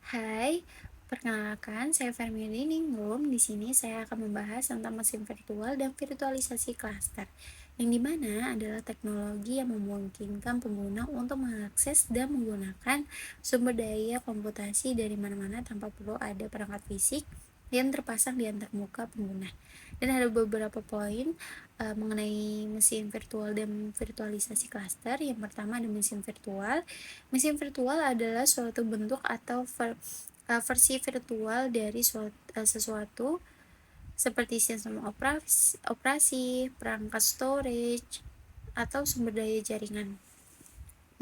Hai, perkenalkan saya Fermiadi Ningrum. Di sini saya akan membahas tentang mesin virtual dan virtualisasi klaster, yang dimana adalah teknologi yang memungkinkan pengguna untuk mengakses dan menggunakan sumber daya komputasi dari mana-mana tanpa perlu ada perangkat fisik yang terpasang di antar muka pengguna. Dan ada beberapa poin mengenai mesin virtual dan virtualisasi klaster. Yang pertama ada mesin virtual. Mesin virtual adalah suatu bentuk atau versi virtual dari sesuatu seperti sistem operasi, perangkat storage, atau sumber daya jaringan.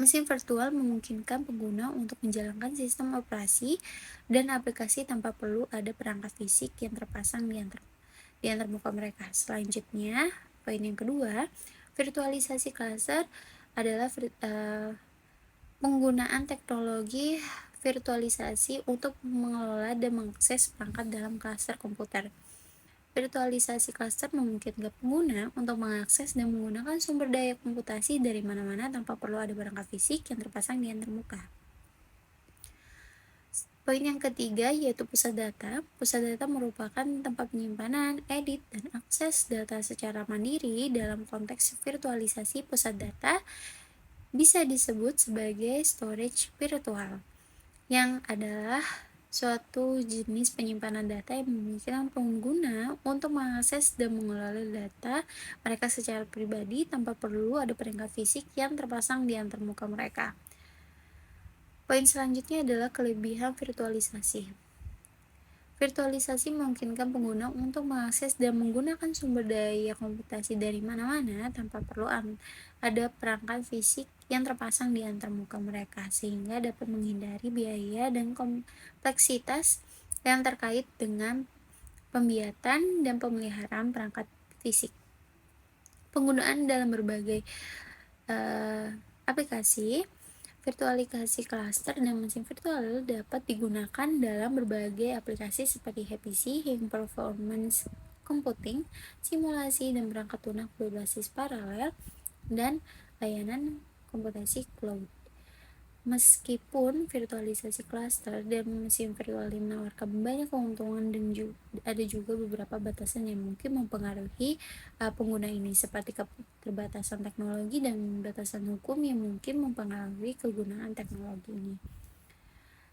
Mesin virtual memungkinkan pengguna untuk menjalankan sistem operasi dan aplikasi tanpa perlu ada perangkat fisik yang terpasang di antar muka mereka. Selanjutnya, poin yang kedua, virtualisasi cluster adalah penggunaan teknologi virtualisasi untuk mengelola dan mengakses perangkat dalam klaster komputer. Virtualisasi klaster memungkinkan pengguna untuk mengakses dan menggunakan sumber daya komputasi dari mana-mana tanpa perlu ada perangkat fisik yang terpasang di antar muka. Poin yang ketiga yaitu pusat data. Pusat data merupakan tempat penyimpanan, edit, dan akses data secara mandiri. Dalam konteks virtualisasi, pusat data bisa disebut sebagai storage virtual, yang adalah suatu jenis penyimpanan data yang memungkinkan pengguna untuk mengakses dan mengelola data mereka secara pribadi tanpa perlu ada perangkat fisik yang terpasang di antar muka mereka. Poin selanjutnya adalah kelebihan virtualisasi. Virtualisasi memungkinkan pengguna untuk mengakses dan menggunakan sumber daya komputasi dari mana-mana tanpa perlu ada perangkat fisik yang terpasang di antar muka mereka, sehingga dapat menghindari biaya dan kompleksitas yang terkait dengan pembiayaan dan pemeliharaan perangkat fisik. Penggunaan dalam berbagai aplikasi. Virtualisasi klaster dan mesin virtual dapat digunakan dalam berbagai aplikasi seperti HPC, High Performance Computing, simulasi dan perangkat lunak berbasis paralel, dan layanan komputasi cloud. Meskipun virtualisasi klaster dan mesin virtual menawarkan banyak keuntungan dan ada juga beberapa batasan yang mungkin mempengaruhi pengguna ini, seperti keterbatasan teknologi dan batasan hukum yang mungkin mempengaruhi kegunaan teknologi ini.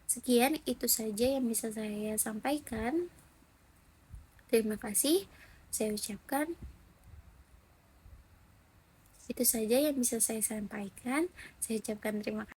Sekian, itu saja yang bisa saya sampaikan. Terima kasih. Saya ucapkan itu saja yang bisa saya sampaikan. Saya ucapkan terima kasih.